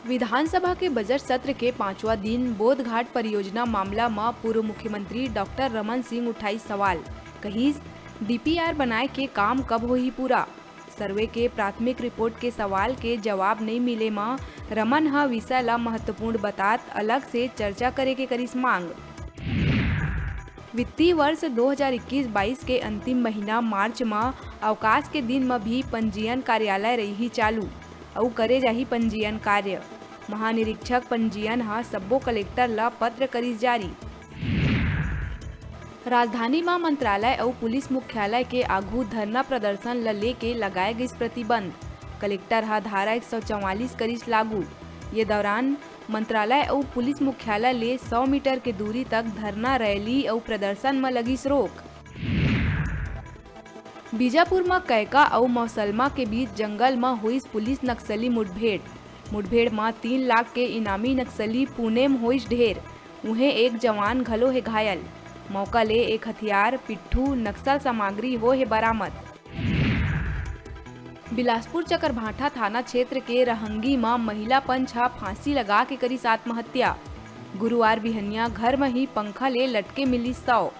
विधानसभा के बजट सत्र के 5वां दिन बोधघाट परियोजना मामला में पूर्व मुख्यमंत्री डॉक्टर रमन सिंह उठाई सवाल। कहिस डीपीआर बनाए के काम कब होही पूरा। सर्वे के प्राथमिक रिपोर्ट के सवाल के जवाब नहीं मिले में रमन ह विषय ला महत्वपूर्ण बतात अलग से चर्चा करे के करिस मांग। वित्तीय वर्ष 2021-22 के अंतिम महीना मार्च में अवकाश के दिन में भी पंजीयन कार्यालय रही चालू और करे जाही पंजीयन कार्य। महानिरीक्षक पंजीयन हा सब्बो कलेक्टर ला पत्र करिस जारी। राजधानी में मंत्रालय और पुलिस मुख्यालय के आगू धरना प्रदर्शन ल लेके लगाए गई प्रतिबंध। कलेक्टर हा धारा 144 करिस लागू। ये दौरान मंत्रालय और पुलिस मुख्यालय ले 100 मीटर के दूरी तक धरना रैली और प्रदर्शन में लगिस रोक। बीजापुर में कैका और मौसलमा के बीच जंगल में हुई पुलिस नक्सली मुठभेड़ में 3 लाख के इनामी नक्सली पुणे में हुई ढेर। उन्हें एक जवान घलो है घायल। मौका ले एक हथियार पिट्ठू नक्सल सामग्री हो है बरामद। बिलासपुर चकरभाठा थाना क्षेत्र के रहंगी में महिला पंच फांसी लगा के करी आत्महत्या। गुरुवार बिहनिया घर में ही पंखा ले लटके मिली 100।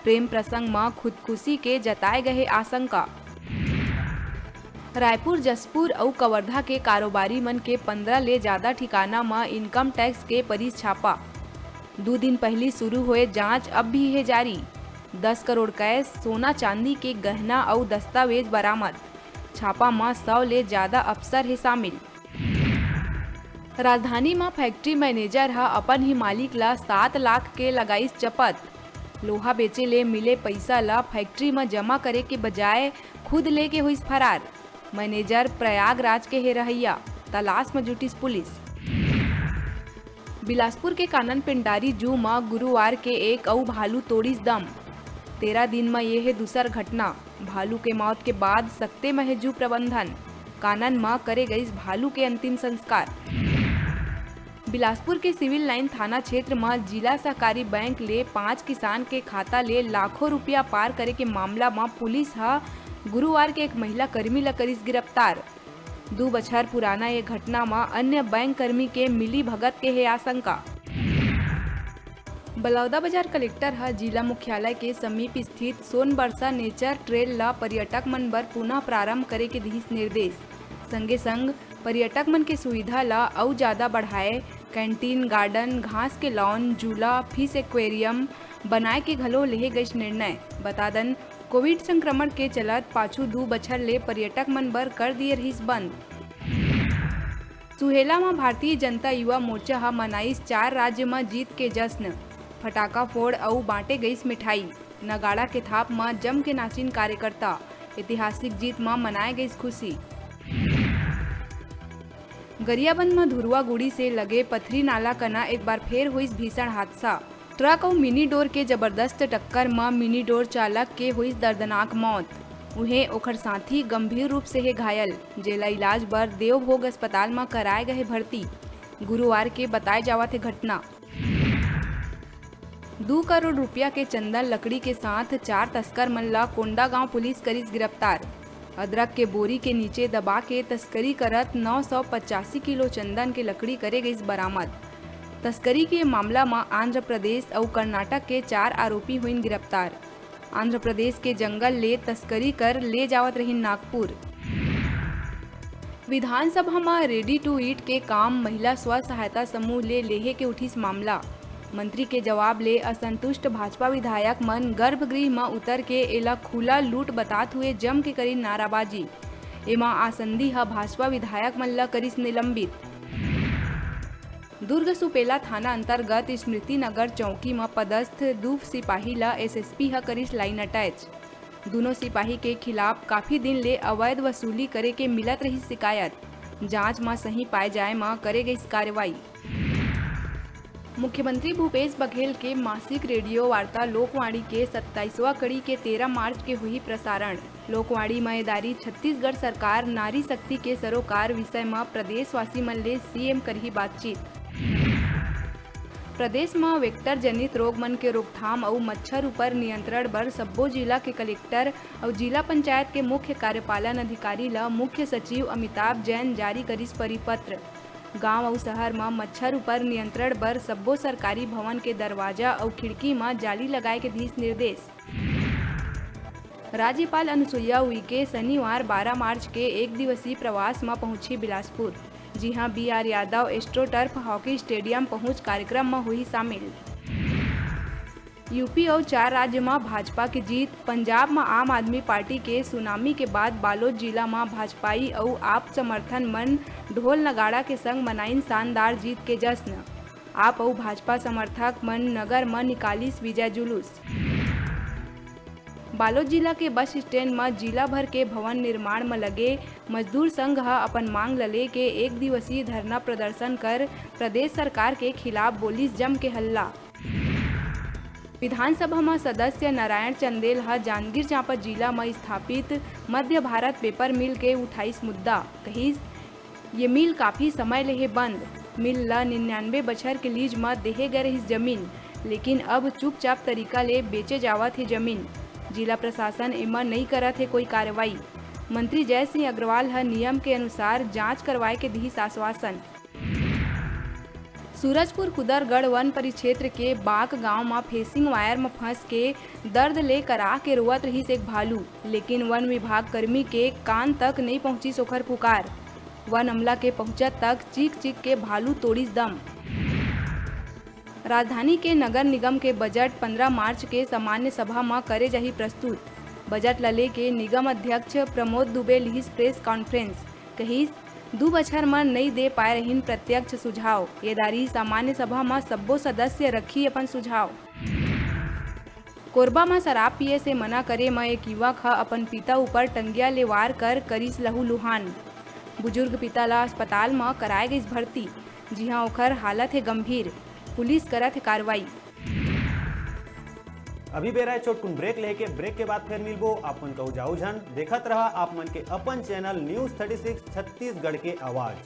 प्रेम प्रसंग में खुदकुशी के जताए गए आशंका। रायपुर जसपुर और कवर्धा के कारोबारी मन के 15 ले ज्यादा ठिकाना में इनकम टैक्स के परिस छापा। 2 दिन पहले शुरू हुए जांच अब भी है जारी। 10 करोड़ कैश सोना चांदी के गहना और दस्तावेज बरामद। छापा में 100 ले ज्यादा अफसर है शामिल। राजधानी में फैक्ट्री मैनेजर हा अपन ही मालिक ला 7 लाख के लगाईस चपत। लोहा बेचे ले मिले पैसा ला फैक्ट्री में जमा करे के बजाय खुद लेके हुई फरार। मैनेजर प्रयागराज के है रहैया। तलाश में जुटिस पुलिस। बिलासपुर के कानन पिंडारी जू में गुरुवार के एक और भालू तोड़िस दम। 13 दिन में यह है दूसर घटना। भालू के मौत के बाद सख्ते में है जू प्रबंधन। कानन में करे गई भालू के अंतिम संस्कार। बिलासपुर के सिविल लाइन थाना क्षेत्र में जिला सहकारी बैंक ले 5 किसान के खाता ले लाखों रुपया पार करे के मामला में पुलिस हा गुरुवार के एक महिला कर्मी ला करिस गिरफ्तार। 2 बछर पुराना ये घटना में अन्य बैंक कर्मी के मिली भगत के है आशंका। बलौदा बाजार कलेक्टर हा जिला मुख्यालय के समीप स्थित सोनबरसा नेचर ट्रेल ला पर्यटक मन बर पुनः प्रारंभ करे के दिस निर्देश। संगे संग पर्यटक मन के सुविधा ला और ज्यादा बढ़ाए कैंटीन गार्डन घास के लॉन झूला फिश एक्वेरियम बनाए के घलो लेहे गई निर्णय। बता दन कोविड संक्रमण के चलत पाछू 2 बछर ले पर्यटक मन बर कर दिए रहिस बंद। सुहेला में भारतीय जनता युवा मोर्चा हा मनाइस 4 राज्य में जीत के जश्न। फटाका फोड़ और बांटे गईस मिठाई। नगाड़ा के थाप में जम के नाचिन कार्यकर्ता। ऐतिहासिक जीत में मनाए गई खुशी। गरियाबंद में धुरुआगुड़ी से लगे पथरी नाला कना एक बार फिर हुई भीषण हादसा। ट्रक और मिनी डोर के जबरदस्त टक्कर में मिनी डोर चालक के हुई दर्दनाक मौत। उन्हें ओखर साथी गंभीर रूप से है घायल। जेला इलाज बर देवभोग अस्पताल में कराए गए भर्ती। गुरुवार के बताए जावत है घटना। 2 करोड़ रुपया के चंदन लकड़ी के साथ 4 तस्कर मन ला कोंडागांव पुलिस करिस गिरफ्तार। अदरक के बोरी के नीचे दबा के तस्करी करत 985 किलो चंदन के लकड़ी करे गई बरामद। तस्करी के मामला में आंध्र प्रदेश और कर्नाटक के 4 आरोपी हुई गिरफ्तार। आंध्र प्रदेश के जंगल ले तस्करी कर ले जावत रही नागपुर। विधानसभा में रेडी टू ईट के काम महिला स्व सहायता समूह ले लेहे के उठिस मामला। मंत्री के जवाब ले असंतुष्ट भाजपा विधायक मन गर्भगृह में उतर के एला खुला लूट बतात हुए जम के करी नाराबाजी। एमा आसंदी हा भाजपा विधायक मन ला करिस निलंबित। दुर्ग सुपेला थाना अंतर्गत स्मृति नगर चौकी में पदस्थ 2 सिपाही ला एसएसपी हा करिस लाइन अटैच। दोनों सिपाही के खिलाफ काफी दिन ले अवैध वसूली करे के मिलत रही शिकायत। जांच में सही पाए जाए में करे गई कार्रवाई। मुख्यमंत्री भूपेश बघेल के मासिक रेडियो वार्ता लोकवाणी के 27वां कड़ी के 13 मार्च के हुई प्रसारण। लोकवाणी में दारी छत्तीसगढ़ सरकार नारी शक्ति के सरोकार विषय में प्रदेशवासी मन ले सीएम करही बातचीत। प्रदेश में वेक्टर जनित रोग मन के रोकथाम और मच्छर ऊपर नियंत्रण बर सब्बो जिला के कलेक्टर और जिला पंचायत के मुख्य कार्यपालन अधिकारी ला मुख्य सचिव अमिताभ जैन जारी करिस परिपत्र। गांव और शहर में मच्छर ऊपर नियंत्रण बर सब्बो सरकारी भवन के दरवाजा और खिड़की में जाली लगाए के दिस निर्देश। राज्यपाल अनुसुईया उइके शनिवार 12 मार्च के एक दिवसीय प्रवास में पहुंची बिलासपुर। जी हां, BR Yadav astroturf hockey stadium पहुंच कार्यक्रम में हुई शामिल। यूपी और 4 राज्य में भाजपा की जीत। पंजाब में आम आदमी पार्टी के सुनामी के बाद बालोद जिला में भाजपाई और आप समर्थन मन ढोल नगाड़ा के संग मनाइन शानदार जीत के जश्न। आप और भाजपा समर्थक मन नगर में निकालिस विजय जुलूस। बालोद जिला के बस स्टैंड में जिला भर के भवन निर्माण में लगे मजदूर संघ अपन मांग लले के एक दिवसीय धरना प्रदर्शन कर प्रदेश सरकार के खिलाफ बोलिस जम के हल्ला। विधानसभा में सदस्य नारायण चंदेल जांजगीर चांपा जिला में स्थापित मध्य भारत पेपर मिल के उठाईस मुद्दा। कहिस ये मिल काफ़ी समय ले बंद। मिल ला 99 बछर के लीज में देहे गए रही जमीन, लेकिन अब चुपचाप तरीका ले बेचे जावत है जमीन। जिला प्रशासन एमा नहीं करत है कोई कार्रवाई। मंत्री जय सिंह अग्रवाल नियम के अनुसार जांच करवाए के दिहिस आश्वासन। सूरजपुर कुदरगढ़ वन परिक्षेत्र के बाक गांव में फेंसिंग वायर में फंस के दर्द ले करा के रोवत रहीस एक भालू, लेकिन वन विभाग कर्मी के कान तक नहीं पहुंची सोखर पुकार। वन अमला के पहुंचत तक चीख चीख के भालू तोड़ीस दम। राजधानी के नगर निगम के बजट 15 मार्च के सामान्य सभा में करे जाही प्रस्तुत। बजट लले के निगम अध्यक्ष प्रमोद दुबे लिहिस प्रेस कॉन्फ्रेंस। कहिस 2 बछर में नहीं दे पाए रहीन प्रत्यक्ष सुझाव। ये दारी सामान्य सभा में सब्बो सदस्य रखी अपन सुझाव। कोरबा में शराब पिए से मना करे में एक युवक अपन पिता ऊपर टंगिया ले वार कर करीस लहूलुहान। बुजुर्ग पिता ला अस्पताल में कराए गई भर्ती। जी हाँ, ओखर हालत है गंभीर। पुलिस करत है कार्रवाई। अभी बेरा है छोटकुन ब्रेक लेके, ब्रेक के बाद फिर मिलबो। आप मन कहू जाऊ झन देखत रहा आप मन के अपन चैनल न्यूज 36 छत्तीसगढ़ के आवाज।